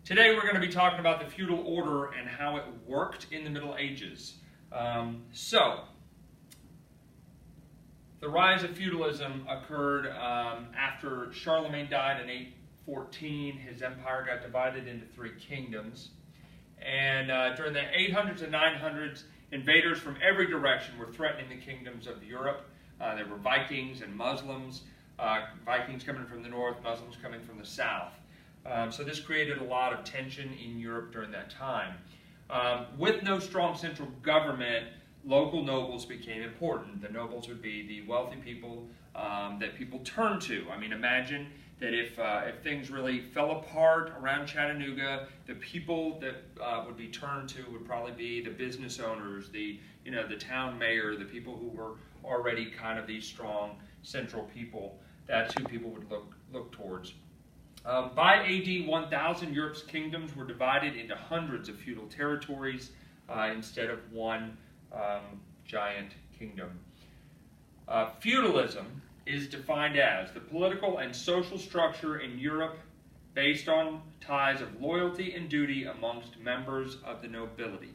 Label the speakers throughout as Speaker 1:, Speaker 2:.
Speaker 1: Today we're going to be talking about the feudal order and how it worked in the Middle Ages. The rise of feudalism occurred after Charlemagne died in 814. His empire got divided into three kingdoms. And during the 800s and 900s, invaders from every direction were threatening the kingdoms of Europe. There were Vikings and Muslims, Vikings coming from the north, Muslims coming from the south. So this created a lot of tension in Europe during that time. With no strong central government, local nobles became important. The nobles would be the wealthy people that people turned to. I mean, imagine that if things really fell apart around Chattanooga, the people that would be turned to would probably be the business owners, the town mayor, the people who were already kind of these strong central people. That's who people would look towards. By AD 1000, Europe's kingdoms were divided into hundreds of feudal territories instead of one giant kingdom. Feudalism is defined as the political and social structure in Europe based on ties of loyalty and duty amongst members of the nobility.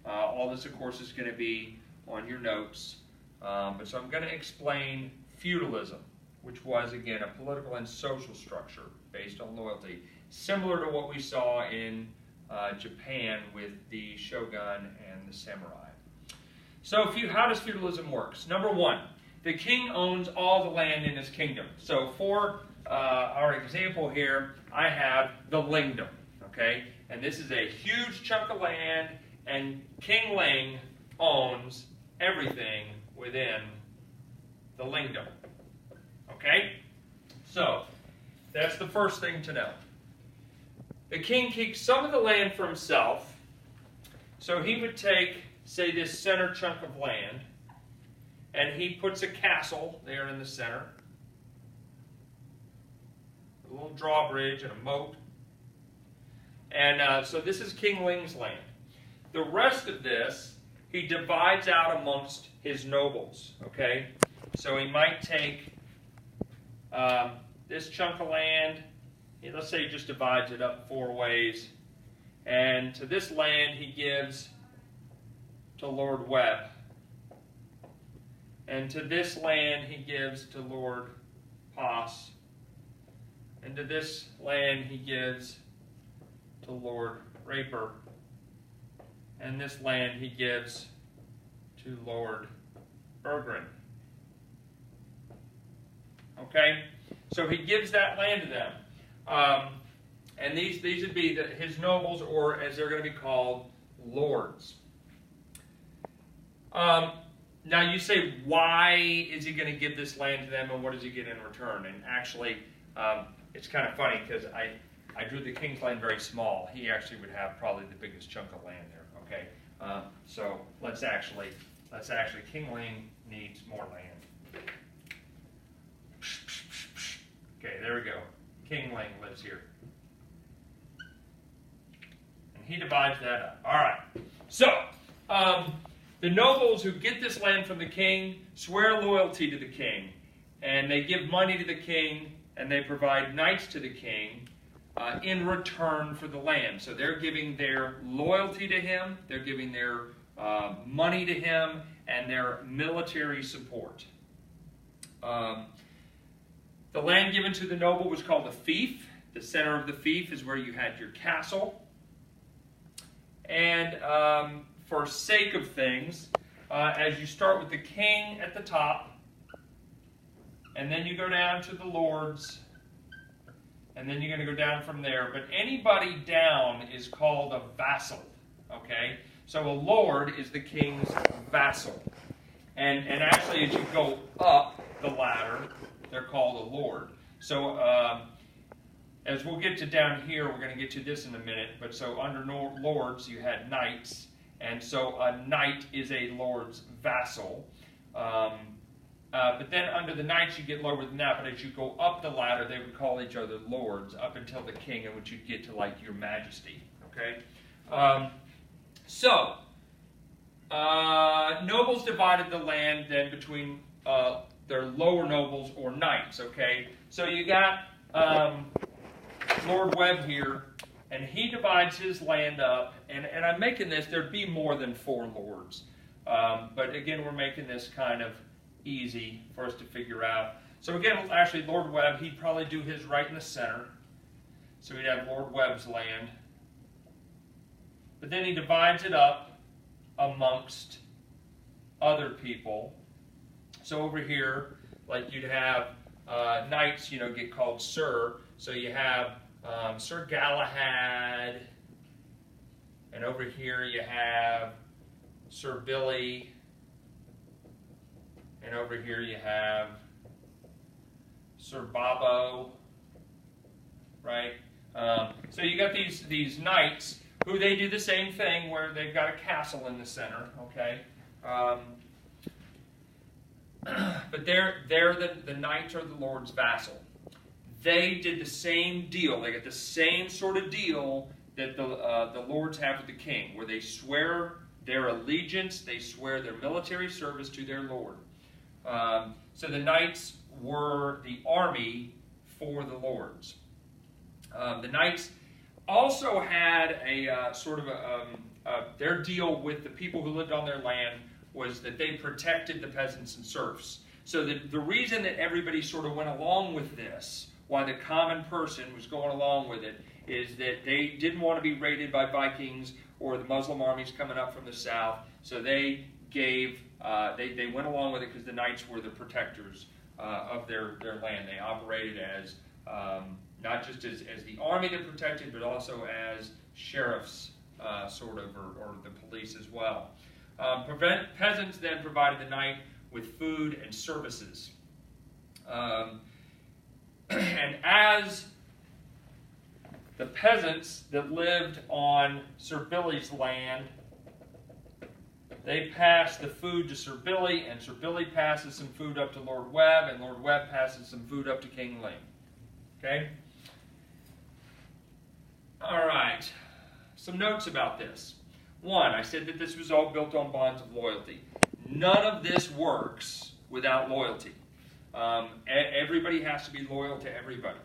Speaker 1: All this, of course, is going to be on your notes. So I'm going to explain feudalism, which was, again, a political and social structure based on loyalty, similar to what we saw in Japan with the shogun and the samurai. So how does feudalism work? Number one, the king owns all the land in his kingdom. So for our example here, I have the lingdom, okay? And this is a huge chunk of land, and King Ling owns everything within the lingdom. Okay? So, that's the first thing to know. The king keeps some of the land for himself. So he would take, say, this center chunk of land, and he puts a castle there in the center, a little drawbridge and a moat. And so this is King Ling's land. The rest of this, he divides out amongst his nobles. Okay? So he might take this chunk of land, let's say he just divides it up 4 ways, and to this land he gives to Lord Webb, and to this land he gives to Lord Poss, and to this land he gives to Lord Raper, and this land he gives to Lord Bergren. Okay, so he gives that land to them, and these would be his nobles, or as they're going to be called, lords. Now you say, why is he going to give this land to them, and what does he get in return? And actually, it's kind of funny because I drew the king's land very small. He actually would have probably the biggest chunk of land there. Okay, so let's actually King Ling needs more land. Okay, there we go. King Ling lives here. And he divides that up. All right. So, the nobles who get this land from the king swear loyalty to the king. And they give money to the king, and they provide knights to the king in return for the land. So they're giving their loyalty to him, they're giving their money to him, and their military support. The land given to the noble was called a fief. The center of the fief is where you had your castle. And for sake of things, as you start with the king at the top, and then you go down to the lords, and then you're going to go down from there. But anybody down is called a vassal. Okay? So a lord is the king's vassal. And actually, as you go up the ladder, they're called a lord. So as we'll get to down here, we're going to get to this in a minute, but so under lords you had knights, and so a knight is a lord's vassal. But then under the knights you get lower than that, but as you go up the ladder, they would call each other lords up until the king, in which you'd get to like your majesty. Okay? Nobles divided the land then between their lower nobles or knights, okay? So you got Lord Webb here, And he divides his land up, and I'm making this, there'd be more than 4 lords. But again, we're making this kind of easy for us to figure out. So again, actually, Lord Webb, he'd probably do his right in the center. So he'd have Lord Webb's land. But then he divides it up amongst other people. So over here, like you'd have knights, get called Sir. So you have Sir Galahad, and over here you have Sir Billy, and over here you have Sir Babo, right? So you got these knights who they do the same thing where they've got a castle in the center, okay? But they're the knights are the Lord's vassal. They did the same deal. They got the same sort of deal that the lords have with the king, where they swear their allegiance, they swear their military service to their lord. So the knights were the army for the lords. The knights also had a sort of their deal with the people who lived on their land was that they protected the peasants and serfs. So the reason that everybody sort of went along with this, why the common person was going along with it, is that they didn't want to be raided by Vikings or the Muslim armies coming up from the south. So they gave, they went along with it because the knights were the protectors of their land. They operated as not just as the army that protected, but also as sheriffs, sort of, or the police as well. Peasants then provided the knight with food and services. And as the peasants that lived on Sir Billy's land, they pass the food to Sir Billy, and Sir Billy passes some food up to Lord Webb, and Lord Webb passes some food up to King Ling. Okay? All right. Some notes about this. One, I said that this was all built on bonds of loyalty. None of this works without loyalty. Everybody has to be loyal to everybody.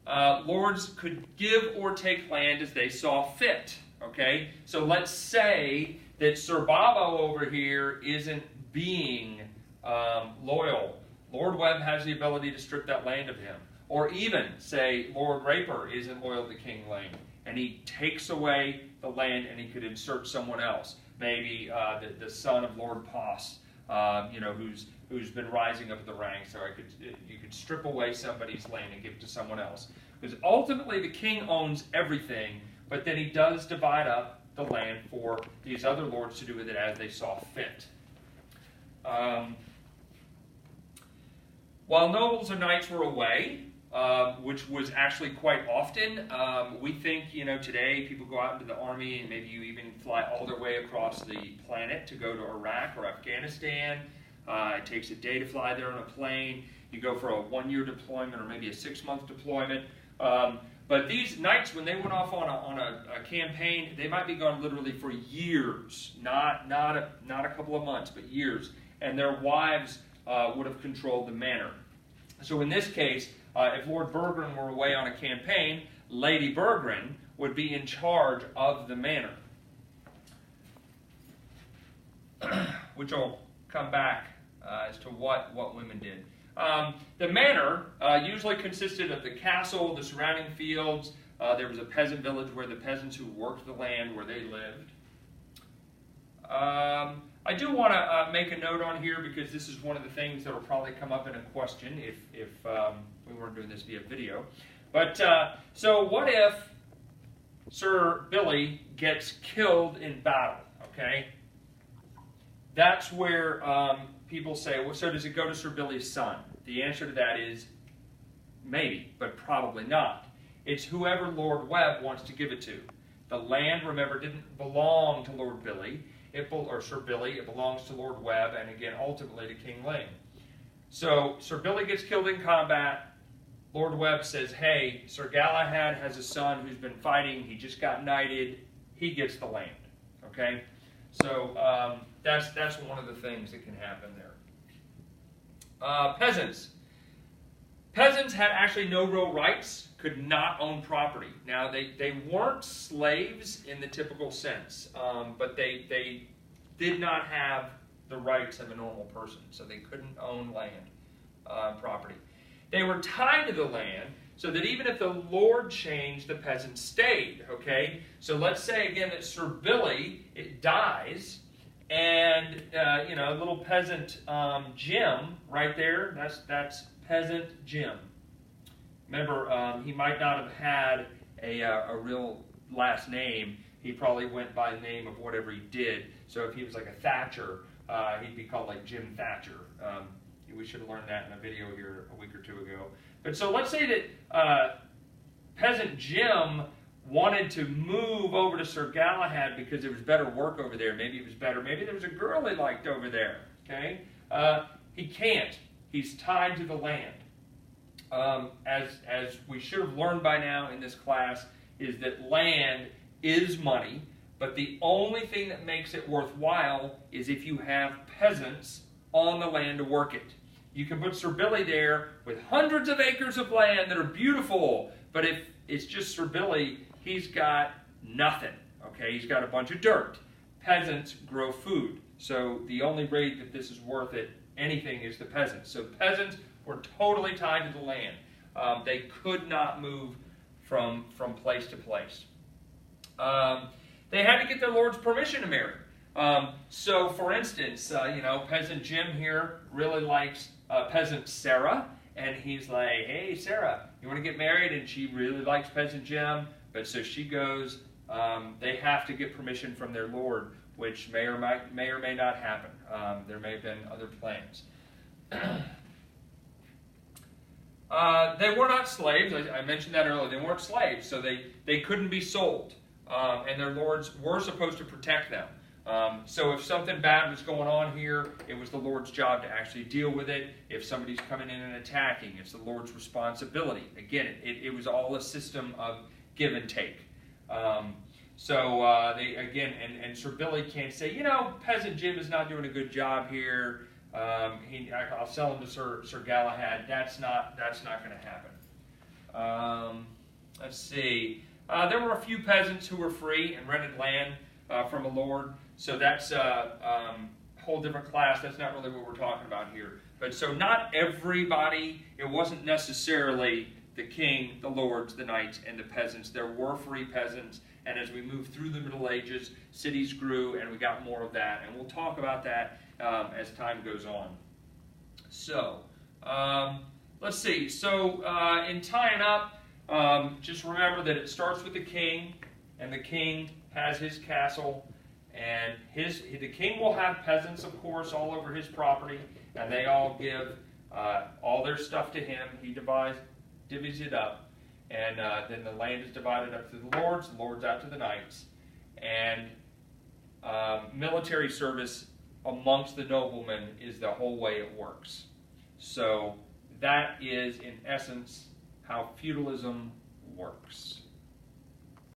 Speaker 1: Lords could give or take land as they saw fit. Okay? So let's say that Sir Babo over here isn't being loyal. Lord Webb has the ability to strip that land of him. Or even, say, Lord Raper isn't loyal to King Ling, and he takes away the land and he could insert someone else. Maybe the son of Lord Poss, who's been rising up the ranks. So you could strip away somebody's land and give it to someone else. Because ultimately the king owns everything, but then he does divide up the land for these other lords to do with it as they saw fit. While nobles or knights were away, which was actually quite often, we think, today people go out into the army and maybe you even fly all the way across the planet to go to Iraq or Afghanistan. It takes a day to fly there on a plane. You go for a 1-year deployment or maybe a 6-month deployment. But these knights, when they went off on a campaign, they might be gone literally for years, not a couple of months, but years. And their wives would have controlled the manor. So in this case, if Lord Burgren were away on a campaign, Lady Burgren would be in charge of the manor. Which will come back as to what women did. The manor usually consisted of the castle, the surrounding fields. There was a peasant village where the peasants who worked the land where they lived. I do want to make a note on here because this is one of the things that will probably come up in a question if we weren't doing this via video. But so what if Sir Billy gets killed in battle? Okay, that's where people say, well, so does it go to Sir Billy's son? The answer to that is maybe, but probably not. It's whoever Lord Webb wants to give it to. The land, remember, didn't belong to Lord Billy. Or Sir Billy, it belongs to Lord Webb, and again, ultimately to King Ling. So, Sir Billy gets killed in combat. Lord Webb says, hey, Sir Galahad has a son who's been fighting. He just got knighted. He gets the land. Okay? So, that's one of the things that can happen there. Peasants. Peasants had actually no real rights, could not own property. Now, they weren't slaves in the typical sense, but they did not have the rights of a normal person, so they couldn't own land, property. They were tied to the land, so that even if the Lord changed, the peasants stayed, okay? So let's say, again, that Sir Billy, it dies, and, little peasant Jim, right there, that's peasant Jim. Remember, he might not have had a real last name. He probably went by the name of whatever he did. So if he was like a Thatcher, he'd be called like Jim Thatcher. We should have learned that in a video here a week or two ago. But so let's say that peasant Jim wanted to move over to Sir Galahad because there was better work over there. Maybe it was better. Maybe there was a girl he liked over there. Okay, he can't. He's tied to the land. As we should have learned by now in this class, is that land is money, but the only thing that makes it worthwhile is if you have peasants on the land to work it. You can put Sir Billy there with hundreds of acres of land that are beautiful, but if it's just Sir Billy, he's got nothing. Okay, he's got a bunch of dirt. Peasants grow food, so the only rate that this is worth it, anything, is the peasants. So peasants were totally tied to the land. They could not move from place to place. They had to get their lord's permission to marry. So, for instance, peasant Jim here really likes peasant Sarah, and he's like, "Hey, Sarah, you want to get married?" And she really likes peasant Jim, but so she goes. They have to get permission from their lord, which may or may not happen. There may have been other plans. They were not slaves. I mentioned that earlier. They weren't slaves, so they couldn't be sold. And their lords were supposed to protect them. So if something bad was going on here, it was the Lord's job to actually deal with it. If somebody's coming in and attacking, it's the Lord's responsibility. Again, it was all a system of give and take. And Sir Billy can't say, peasant Jim is not doing a good job here. I'll sell him to Sir Galahad. That's not going to happen. Let's see. There were a few peasants who were free and rented land from a lord. So that's a whole different class. That's not really what we're talking about here. But so not everybody, it wasn't necessarily the king, the lords, the knights, and the peasants. There were free peasants. And as we moved through the Middle Ages, cities grew and we got more of that. And we'll talk about that as time goes on. So, let's see. So, in tying up, just remember that it starts with the king, and the king has his castle, and the king will have peasants, of course, all over his property, and they all give all their stuff to him. He divvies it up, and then the land is divided up to the lords out to the knights, and military service amongst the noblemen is the whole way it works. So that is, in essence, how feudalism works.